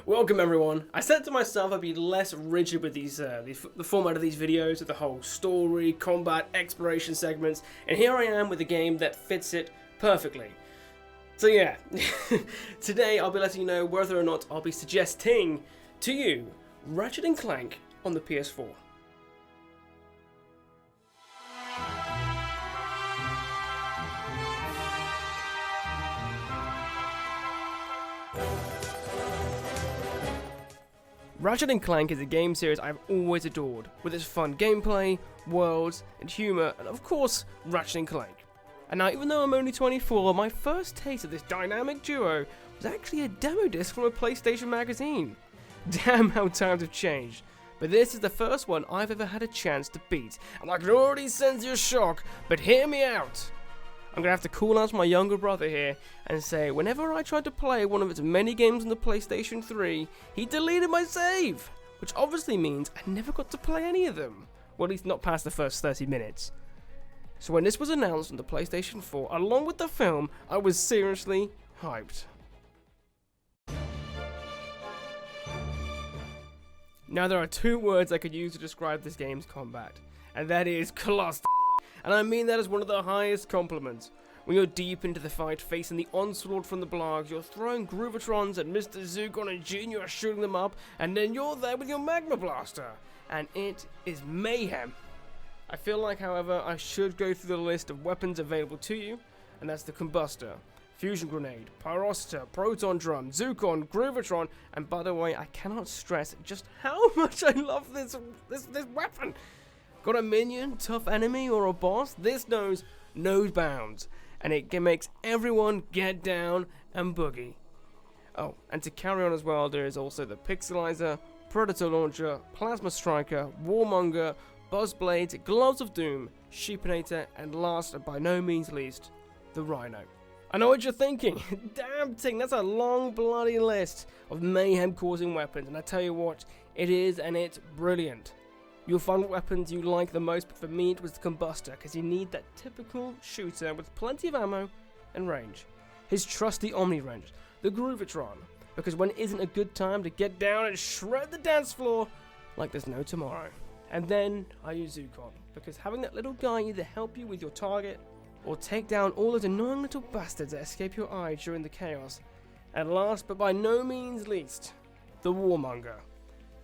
Welcome everyone. I said to myself I'd be less rigid with the format of these videos, with the whole story, combat, exploration segments, and here I am with a game that fits it perfectly. So yeah, today I'll be letting you know whether or not I'll be suggesting to you Ratchet and Clank on the PS4. Ratchet and Clank is a game series I've always adored, with its fun gameplay, worlds, and humour, and of course, Ratchet and Clank. And now, even though I'm only 24, my first taste of this dynamic duo was actually a demo disc from a PlayStation magazine. Damn how times have changed. But this is the first one I've ever had a chance to beat, and I can already sense your shock, but hear me out. I'm going to have to call out my younger brother here and say whenever I tried to play one of its many games on the PlayStation 3, he deleted my save, which obviously means I never got to play any of them. Well, at least not past the first 30 minutes. So when this was announced on the PlayStation 4, along with the film, I was seriously hyped. Now there are two words I could use to describe this game's combat, and that is cluster. And I mean that as one of the highest compliments. When you're deep into the fight, facing the onslaught from the blogs, you're throwing Groovatrons and Mr. Zukon and Junior are shooting them up, and then you're there with your Magma Blaster. And it is mayhem. I feel like, however, I should go through the list of weapons available to you, and that's the Combustor, Fusion Grenade, Pyrocita, Proton Drum, Zukon, Groovatron, and by the way, I cannot stress just how much I love this weapon. Got a minion, tough enemy, or a boss? This knows no bounds, and it makes everyone get down and boogie. Oh, and to carry on as well, there is also the Pixelizer, Predator Launcher, Plasma Striker, Warmonger, Buzzblade, Gloves of Doom, Sheepinator, and last but by no means least, the Rhino. I know what you're thinking. Damn Ting, that's a long bloody list of mayhem-causing weapons, and I tell you what, it is, and it's brilliant. You'll find what weapons you like the most, but for me it was the Combustor, because you need that typical shooter with plenty of ammo and range. His trusty Omni Wrench, the Groovatron, because when it isn't a good time to get down and shred the dance floor like there's no tomorrow. And then I use Zukon, because having that little guy either help you with your target, or take down all those annoying little bastards that escape your eye during the chaos. And last but by no means least, the Warmonger.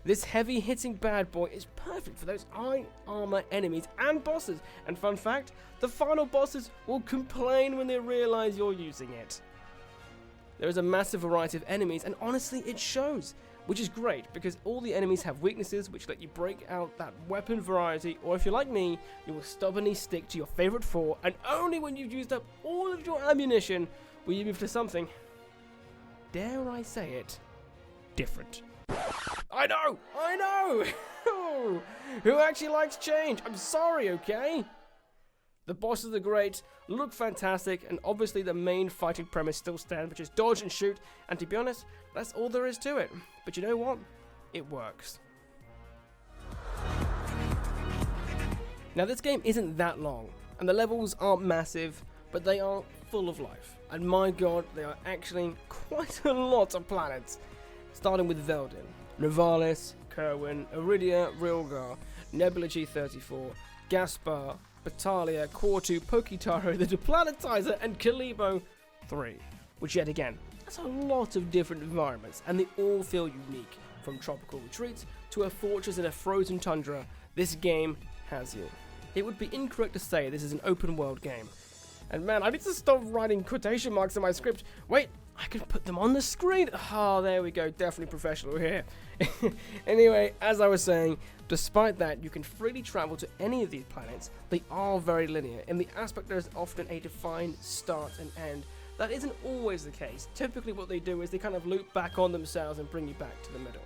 This heavy-hitting bad boy is perfect for those eye armor enemies and bosses, and fun fact, the final bosses will complain when they realize you're using it. There is a massive variety of enemies, and honestly it shows, which is great because all the enemies have weaknesses which let you break out that weapon variety, or if you're like me, you will stubbornly stick to your favorite four, and only when you've used up all of your ammunition will you move to something, dare I say it, different. I know! Who actually likes change? I'm sorry, okay? The bosses are great, look fantastic, and obviously the main fighting premise still stands, which is dodge and shoot, and to be honest, that's all there is to it. But you know what? It works. Now this game isn't that long, and the levels aren't massive, but they are full of life. And my god, they are actually quite a lot of planets. Starting with Veldin, Novalis, Kerwin, Iridia, Rilgar, Nebula G34, Gaspar, Battalia, Quartu, Poketaro, the Deplanetizer, and Kalibo 3. Which yet again, that's a lot of different environments, and they all feel unique. From tropical retreats to a fortress in a frozen tundra, this game has you. It would be incorrect to say this is an open world game. And man, I need to stop writing quotation marks in my script. Wait, I can put them on the screen. Oh, there we go. Definitely professional here. Anyway, as I was saying, despite that, you can freely travel to any of these planets. They are very linear. In the aspect, there's often a defined start and end. That isn't always the case. Typically what they do is they kind of loop back on themselves and bring you back to the middle.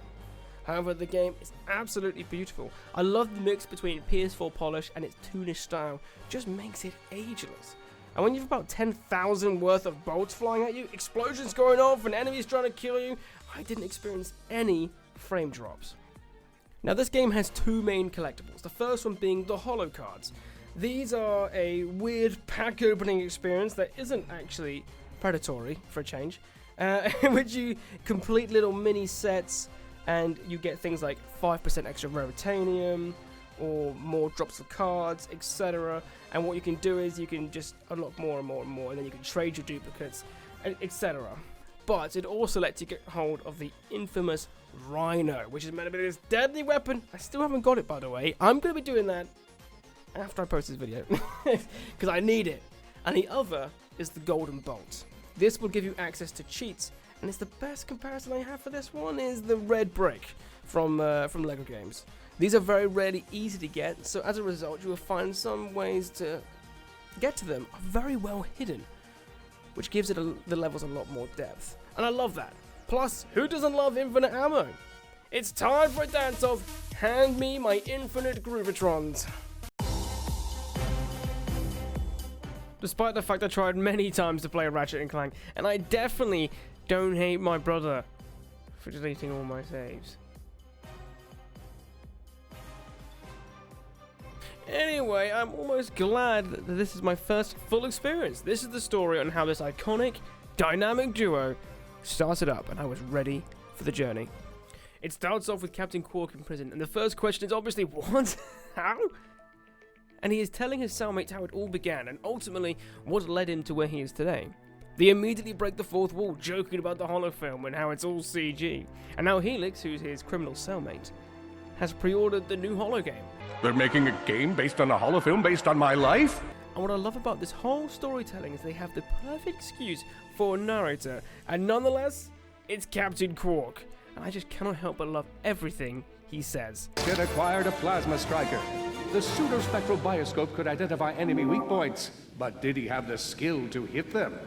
However, the game is absolutely beautiful. I love the mix between PS4 polish and its toonish style. Just makes it ageless. And when you've about 10,000 worth of bolts flying at you, explosions going off, and enemies trying to kill you, I didn't experience any frame drops. Now this game has two main collectibles, the first one being the holo cards. These are a weird pack opening experience that isn't actually predatory, for a change. in which you complete little mini sets, and you get things like 5% extra raritanium, or more drops of cards, etc. And what you can do is you can just unlock more and more and more, and then you can trade your duplicates, etc. But it also lets you get hold of the infamous Rhino, which is meant to be this deadly weapon. I still haven't got it, by the way. I'm going to be doing that after I post this video, because I need it. And the other is the Golden Bolt. This will give you access to cheats, and it's the best comparison I have for this one is the red brick from LEGO games. These are very rarely easy to get, so as a result you will find some ways to get to them are very well hidden, which gives it the levels a lot more depth. And I love that. Plus, who doesn't love infinite ammo? It's time for a dance-off. Hand me my infinite Groovatrons. Despite the fact I tried many times to play Ratchet and Clank, and I definitely don't hate my brother for deleting all my saves. Anyway, I'm almost glad that this is my first full experience. This is the story on how this iconic, dynamic duo started up, and I was ready for the journey. It starts off with Captain Quark in prison, and the first question is obviously, what? How? And he is telling his cellmates how it all began, and ultimately what led him to where he is today. They immediately break the fourth wall, joking about the holofilm and how it's all CG. And now Helix, who's his criminal cellmate, has pre-ordered the new holo game. They're making a game based on a holofilm based on my life? And what I love about this whole storytelling is they have the perfect excuse for a narrator, and nonetheless, it's Captain Quark. And I just cannot help but love everything he says. It acquired a plasma striker. The pseudospectral bioscope could identify enemy weak points, but did he have the skill to hit them?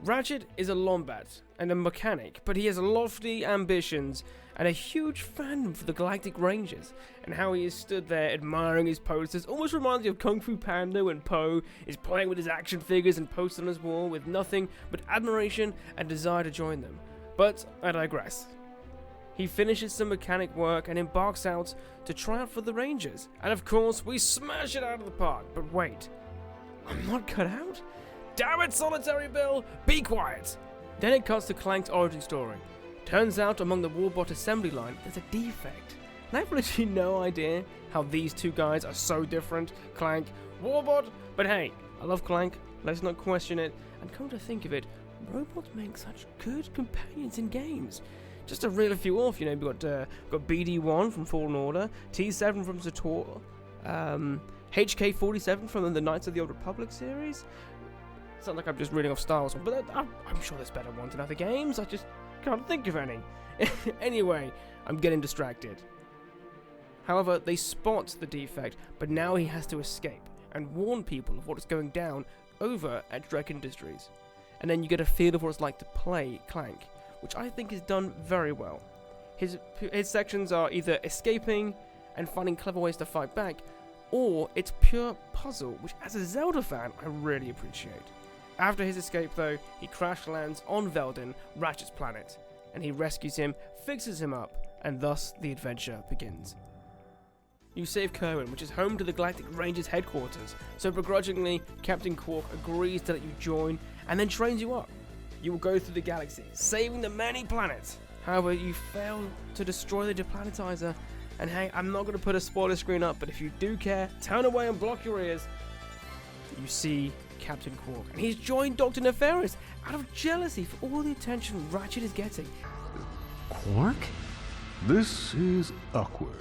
Ratchet is a Lombat and a mechanic, but he has lofty ambitions and a huge fandom for the Galactic Rangers, and how he is stood there admiring his posters almost reminds me of Kung Fu Panda when Poe is playing with his action figures and posts on his wall with nothing but admiration and desire to join them. But I digress. He finishes some mechanic work and embarks out to try out for the Rangers, and of course we smash it out of the park. But wait, I'm not cut out? Damn it, Solitary Bill, be quiet! Then it cuts to Clank's origin story. Turns out among the Warbot assembly line there's a defect. And I have literally no idea how these two guys are so different, Clank, Warbot, but hey, I love Clank, let's not question it, and come to think of it, robots make such good companions in games. Just to reel a few off, you know, we've got BD-1 from Fallen Order, T-7 from Zator, HK-47 from the Knights of the Old Republic series. It's not like I'm just reading off Star Wars, but I'm sure there's better ones in other games, I just can't think of any. Anyway, I'm getting distracted. However, they spot the defect, but now he has to escape and warn people of what is going down over at Drek Industries. And then you get a feel of what it's like to play Clank, which I think is done very well. His sections are either escaping and finding clever ways to fight back, or it's pure puzzle, which as a Zelda fan, I really appreciate. After his escape though, he crash lands on Veldin, Ratchet's planet, and he rescues him, fixes him up, and thus the adventure begins. You save Kerwin, which is home to the Galactic Rangers headquarters, so begrudgingly, Captain Quark agrees to let you join, and then trains you up. You will go through the galaxy, saving the many planets. However, you fail to destroy the deplanetizer, and hey, I'm not going to put a spoiler screen up, but if you do care, turn away and block your ears. You see Captain Quark, and he's joined Dr. Nefarious out of jealousy for all the attention Ratchet is getting. Quark? This is awkward.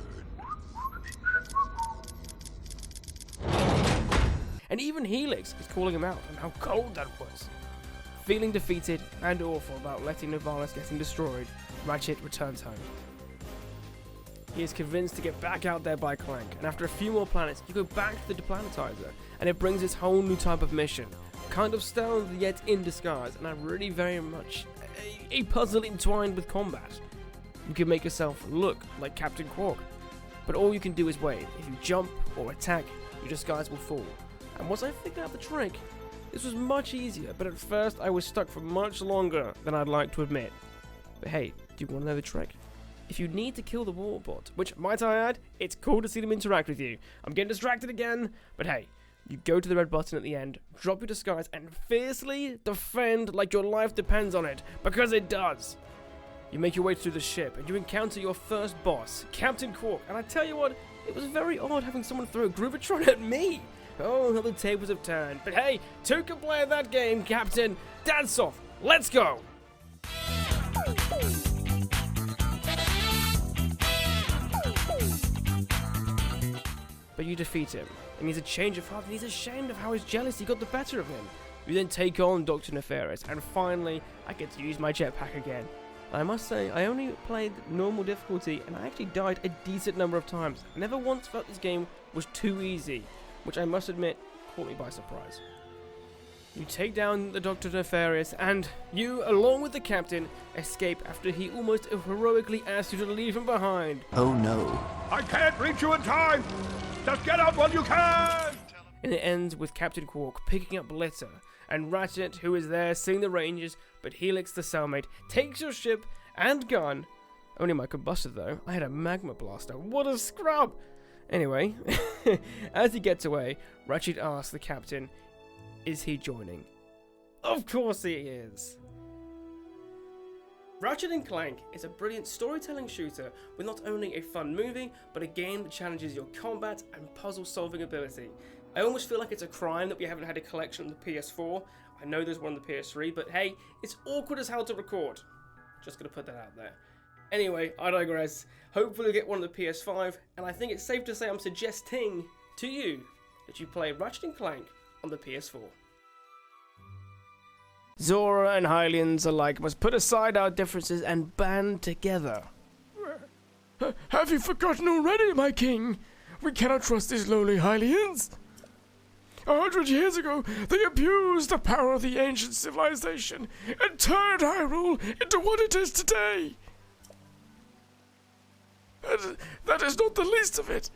And even Helix is calling him out on how cold that was. Feeling defeated and awful about letting Nirvana's getting destroyed, Ratchet returns home. He is convinced to get back out there by Clank, and after a few more planets, you go back to the deplanetizer, and it brings this whole new type of mission. Kind of stealth, yet in disguise, and I'm really very much a puzzle entwined with combat. You can make yourself look like Captain Quark, but all you can do is wait. If you jump or attack, your disguise will fall. And once I figured out the trick, this was much easier, but at first I was stuck for much longer than I'd like to admit. But hey, do you want to know the trick? If you need to kill the Warbot, which, might I add, it's cool to see them interact with you. I'm getting distracted again, but hey, You go to the red button at the end, drop your disguise, and fiercely defend like your life depends on it, because it does. You make your way through the ship, and you encounter your first boss, Captain Quark, and I tell you what, it was very odd having someone throw a Groovatron at me. Oh, how the tables have turned. But hey, two can play that game, Captain. Dance off. Let's go. But you defeat him, and he's a change of heart, and he's ashamed of how his jealousy got the better of him. You then take on Dr. Nefarious, and finally, I get to use my jetpack again. I must say, I only played normal difficulty, and I actually died a decent number of times. I never once felt this game was too easy, which I must admit, caught me by surprise. You take down the Dr. Nefarious, and you, along with the captain, escape after he almost heroically asked you to leave him behind. Oh no. I can't reach you in time! Just get out while you can! And it ends with Captain Quark picking up litter, and Ratchet, who is there seeing the Rangers, but Helix, the cellmate, takes your ship and gun. Only my combustor though, I had a magma blaster, what a scrub! Anyway, as he gets away, Ratchet asks the captain, is he joining? Of course he is! Ratchet and Clank is a brilliant storytelling shooter with not only a fun movie, but a game that challenges your combat and puzzle solving ability. I almost feel like it's a crime that we haven't had a collection on the PS4. I know there's one on the PS3, but hey, it's awkward as hell to record. Just gonna put that out there. Anyway, I digress. Hopefully you'll get one on the PS5, and I think it's safe to say I'm suggesting to you that you play Ratchet and Clank on the PS4. Zora and Hylians alike must put aside our differences and band together. Have you forgotten already, my king? We cannot trust these lowly Hylians. 100 years ago, they abused the power of the ancient civilization and turned Hyrule into what it is today. That is not the least of it.